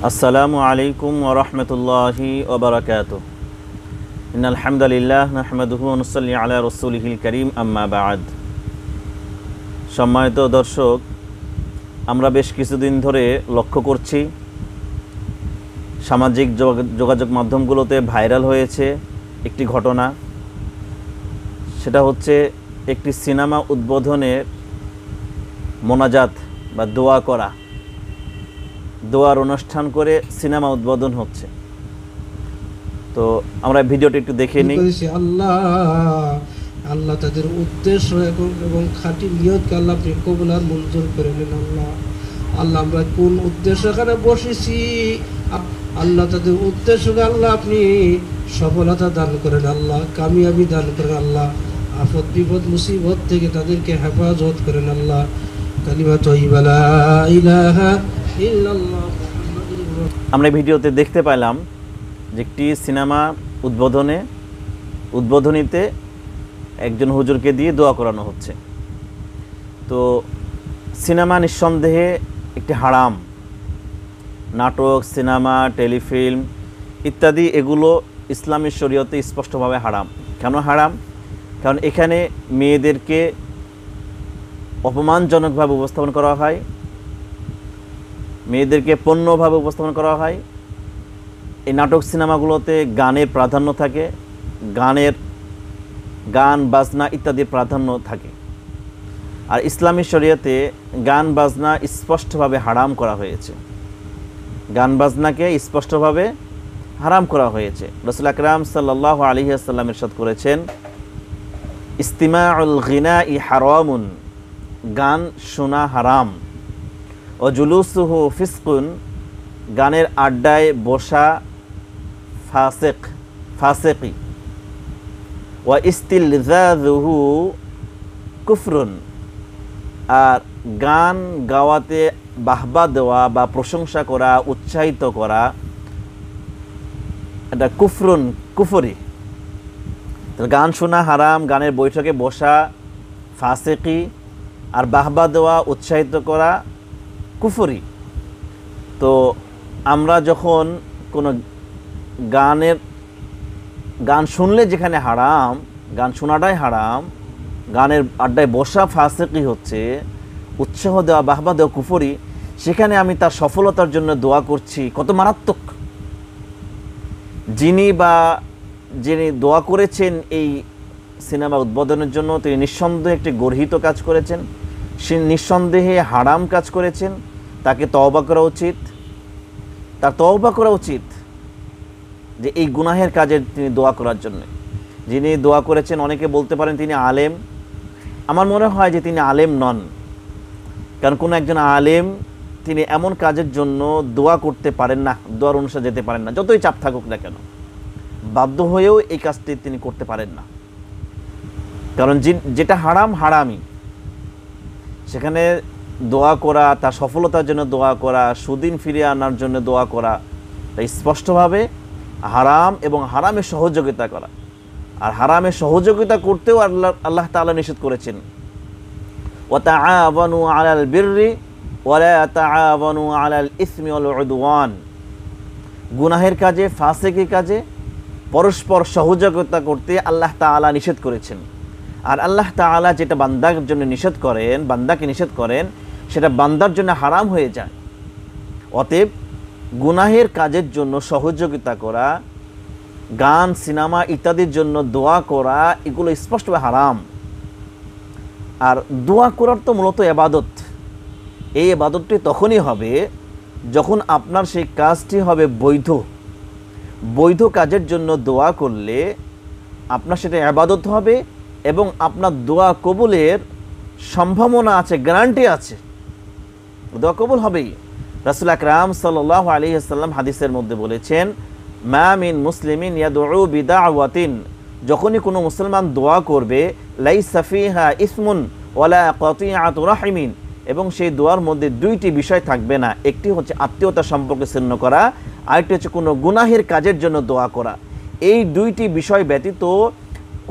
আসসালামু আলাইকুম ওয়া রাহমাতুল্লাহি ওয়া বারাকাতুহু। ইন্নাল হামদালিল্লাহ নাহমাদুহু ওয়া নুসাল্লি আলা রাসূলিহিল কারীম, আম্মা বা'দ। সম্মানিত দর্শক, আমরা বেশ কিছুদিন ধরে লক্ষ্য করছি সামাজিক যোগাযোগ মাধ্যমগুলোতে ভাইরাল হয়েছে একটি ঘটনা। সেটা হচ্ছে একটি সিনেমা উদ্বোধনের মোনাজাত বা দোয়া করা, দোয়ার অনুষ্ঠান করে সিনেমা উদ্বোধন হচ্ছে। তো আমরা ভিডিওটি একটু দেখে নিই। আল্লাহ তাদের উদ্দেশ্য এবং খাঁটি নিয়তকে আল্লাহ আপনি কবুল আর মঞ্জুর করে নেন। আল্লাহ আমরা কোন উদ্দেশ্য এখানে বসেছি, আল্লাহ তাদের উদ্দেশ্যকে আল্লাহ আপনি সফলতা দান করেন, আল্লাহ কামিয়াবি দান করেন, আল্লাহ আফত বিপদ মুসিবত থেকে তাদেরকে হেফাজত করেন, আল্লাহ কালিমা তাইয়্যিবা লা ইলাহা ইল্লাল্লাহ। আমরা ভিডিওতে দেখতে পেলাম যে একটি সিনেমা উদ্বোধনীতে একজন হুজুরকে দিয়ে দোয়া করানো হচ্ছে। তো সিনেমা নিঃসন্দেহে একটি হারাম। নাটক, সিনেমা, টেলিফিল্ম ইত্যাদি এগুলো ইসলামী শরীয়তে স্পষ্টভাবে হারাম। কেন হারাম? কারণ এখানে মেয়েদেরকে অপমানজনকভাবে উপস্থাপন করা হয়, মেয়েদেরকে পণ্যভাবে উপস্থাপন করা হয়। এই নাটক সিনেমাগুলোতে গানের প্রাধান্য থাকে, গান বাজনা ইত্যাদির প্রাধান্য থাকে। আর ইসলামী শরীয়তে গান বাজনা স্পষ্টভাবে হারাম করা হয়েছে, গান বাজনাকে স্পষ্টভাবে হারাম করা হয়েছে। রাসূল আকরাম সাল্লাল্লাহু আলাইহি ওয়াসাল্লাম ইরশাদ করেছেন, ইস্তিমাউল গিনাই হারামুন, গান শোনা হারাম। ও জুলুসুহু ফিসকুন, গানের আড্ডায় বসা ফাসেকি। ওয়া ইস্তিলজাযুহু কুফরুন, আর গান গাওয়াতে বাহবা দেওয়া বা প্রশংসা করা, উৎসাহিত করা, এটা কুফরি। গান শোনা হারাম, গানের বৈঠকে বসা ফাসেকি, আর বাহবা দেওয়া, উৎসাহিত করা কুফরি। তো আমরা যখন কোনো গান শুনলে যেখানে হারাম, গান শোনাটাই হারাম, গানের আড্ডায় বসা ফাসেকি হচ্ছে, উৎসাহ দেওয়া, বাহবা দেওয়া কুফরি, সেখানে আমি তার সফলতার জন্য দোয়া করছি, কত মারাত্মক! যিনি দোয়া করেছেন এই সিনেমা উদ্বোধনের জন্য, তিনি নিঃসন্দেহে একটি গর্হিত কাজ করেছেন, সে নিঃসন্দেহে হারাম কাজ করেছেন। তাকে তওবা করা উচিত, তার তওবা করা উচিত যে এই গুনাহের কাজে তিনি দোয়া করার জন্য। যিনি দোয়া করেছেন, অনেকে বলতে পারেন তিনি আলেম। আমার মনে হয় যে তিনি আলেম নন। কারণ কোনো একজন আলেম তিনি এমন কাজের জন্য দোয়া করতে পারেন না, দোয়ার অনুসারে যেতে পারেন না, যতই চাপ থাকুক না কেন, বাধ্য হয়েও এই কাজটি তিনি করতে পারেন না। কারণ যেটা হারাম হারামই, সেখানে দোয়া করা, তার সফলতার জন্য দোয়া করা, সুদিন ফিরিয়ে আনার জন্য দোয়া করা, তাই স্পষ্টভাবে হারাম এবং হারামের সহযোগিতা করা। আর হারামের সহযোগিতা করতেও আল্লাহ তাআলা নিষেধ করেছেন, ওয়া তাআওয়ানু আলাল বিররি ওয়া লা তাআওয়ানু আলাল ইসমি ওয়াল উদওয়ান। গুনাহের কাজে, ফাসিকি কাজে পরস্পর সহযোগিতা করতে আল্লাহ তাআলা নিষেধ করেছেন। আর আল্লাহ তাআলা যেটা বান্দাকে নিষেধ করেন সেটা বান্দার জন্য হারাম হয়ে যায়। অতএব গুনাহের কাজের জন্য সহযোগিতা করা, গান, সিনেমা ইত্যাদির জন্য দোয়া করা, এগুলো স্পষ্টভাবে হারাম। আর দোয়া করার তো মূলত ইবাদত। এই ইবাদতটি তখনই হবে যখন আপনার সেই কাজটি হবে বৈধ কাজের জন্য দোয়া করলে আপনার সেটা ইবাদত হবে এবং আপনার দোয়া কবুলের সম্ভাবনা আছে, গ্যারান্টি আছে, দোয়া কবুল হবেই। রাসূল আকরাম সাল্লাল্লাহু আলাইহি ওয়াসাল্লাম হাদিসের মধ্যে বলেছেন, মা মিন মুসলিমিন ইয়াদউ বিদাওয়াতিন, যখনই কোনো মুসলমান দোয়া করবে, লাইসা ফিহা ইসমুন ওয়ালা কাতিআতু রাহিমিন, এবং সেই দোয়ার মধ্যে দুইটি বিষয় থাকবে না। একটি হচ্ছে আত্মীয়তা সম্পর্ক ছিন্ন করা, আরেকটি হচ্ছে কোনো গুনাহের কাজের জন্য দোয়া করা। এই দুইটি বিষয় ব্যতীত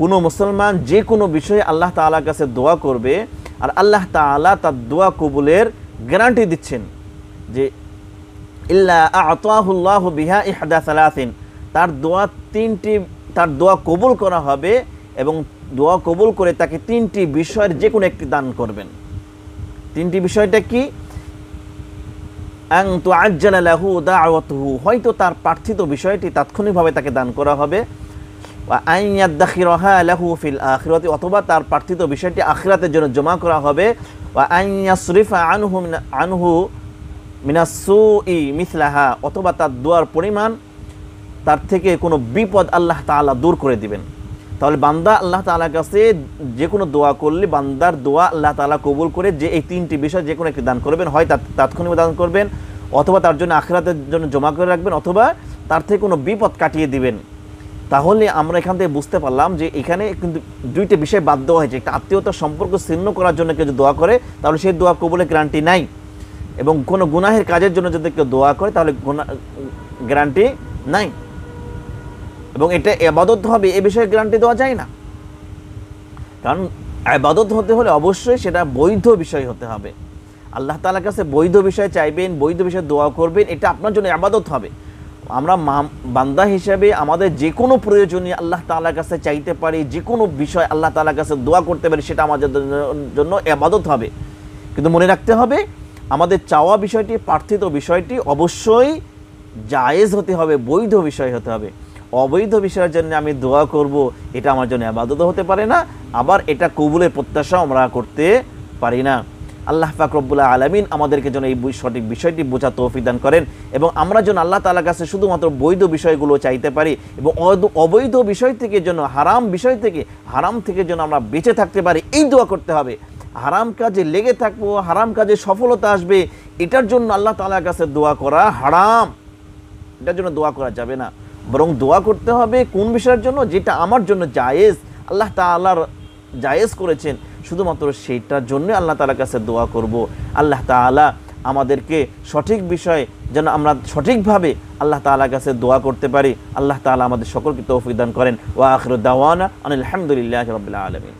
কোনো মুসলমান যে কোনো বিষয়ে আল্লাহ তাআলার কাছে দোয়া করবে, আর আল্লাহ তাআলা তার দোয়া কবুলের গ্যারান্টি দিচ্ছেন যে ইল্লা আ'তাহুল্লাহু বিহা ইহদা সালাসিন, তার দোয়া কবুল করা হবে এবং দোয়া কবুল করে তাকে 3টি বিষয়ের যে কোনো একটি দান করবেন। 3টি বিষয়টা কি? আন তুআজ্জালা লাহু দা'ওয়াতুহু, হয়তো তার প্রার্থিত বিষয়টি তাৎক্ষণিকভাবে তাকে দান করা হবে। ওয়া আন ইয়াদখিরাহা লাহু ফিল আখিরাতি, অথবা তার প্রার্থিত বিষয়টি আখিরাতের জন্য জমা করা হবে। ওয়া আন ইয়াসরিফা আনহু মিনাস সুই মিসলাহা, অথবা তার দোয়ার পরিমাণ তার থেকে কোনো বিপদ আল্লাহ তাআলা দূর করে দিবেন। তাহলে বান্দা আল্লাহ তাআলার কাছে যে কোনো দোয়া করলে বান্দার দোয়া আল্লাহ তাআলা কবুল করে যে এই 3টি বিষয় যে কোনো একটি দান করবেন, হয় তাৎক্ষণিক দান করবেন, অথবা তার জন্য আখিরাতের জন্য জমা করে রাখবেন, অথবা তার থেকে কোনো বিপদ কাটিয়ে দিবেন। তাহলে আমরা এখান থেকে বুঝতে পারলাম যে এখানে কিন্তু 2টি বিষয় বাদ দেওয়া হয়েছে। একটা আত্মীয়তার সম্পর্ক ছিন্ন করার জন্য কেউ দোয়া করে তাহলে সেই দোয়া কবুলের গ্যারান্টি নাই, এবং কোনো গুনাহের কাজের জন্য যদি কেউ দোয়া করে তাহলে গ্যারান্টি নাই, এবং এটা ইবাদত হবে এ বিষয়ে গ্যারান্টি দেওয়া যায় না। কারণ ইবাদত হতে হলে অবশ্যই সেটা বৈধ বিষয় হতে হবে। আল্লাহ তাআলার কাছে বৈধ বিষয় চাইবেন, বৈধ বিষয়ে দোয়া করবেন, এটা আপনার জন্য ইবাদত হবে। আমরা বান্দা হিসেবে আমাদের যে কোনো প্রয়োজনীয় আল্লাহ তাআলার কাছে চাইতে পারি, যে কোনো বিষয় আল্লাহ তাআলার কাছে দোয়া করতে পারি, সেটা আমাদের জন্য ইবাদত হবে। কিন্তু মনে রাখতে হবে আমাদের চাওয়া বিষয়টি, প্রার্থিত বিষয়টি অবশ্যই জায়েজ হতে হবে, বৈধ বিষয় হতে হবে। অবৈধ বিষয়ের জন্য আমি দোয়া করব, এটা আমার জন্য ইবাদত হতে পারে না, আবার এটা কবুলের প্রত্যাশা আমরা করতে পারি না। আল্লাহ পাক রব্বুল আলামিন আমাদেরকে যেন এই সঠিক বিষয়টি বোঝা তৌফিক দান করেন, এবং আমরা যেন আল্লাহ তাআলার কাছে শুধুমাত্র বৈধ বিষয়গুলো চাইতে পারি, এবং অবৈধ বিষয় থেকে যেন হারাম থেকে যেন আমরা বেঁচে থাকতে পারি, এই দোয়া করতে হবে। হারাম কাজে লেগে থাকবো, হারাম কাজে সফলতা আসবে, এটার জন্য আল্লাহ তাআলার কাছে দোয়া করা হারাম, এটার জন্য দোয়া করা যাবে না। বরং দোয়া করতে হবে কোন বিষয়ের জন্য? যেটা আমার জন্য জায়েজ, আল্লাহ তাআলার জায়েজ করেছেন, শুধুমাত্র সেইটার জন্য আল্লাহ তাআলার কাছে দোয়া করব। আল্লাহ তাআলা আমাদেরকে সঠিক বিষয় যেন আমরা সঠিকভাবে আল্লাহ তাআলার কাছে দোয়া করতে পারি। আল্লাহ তাআলা আমাদের সকলকে তৌফিক দান করেন। ওয়া আখিরু দাওয়ানা আনিল হামদুলিল্লাহি রাব্বিল আলামিন।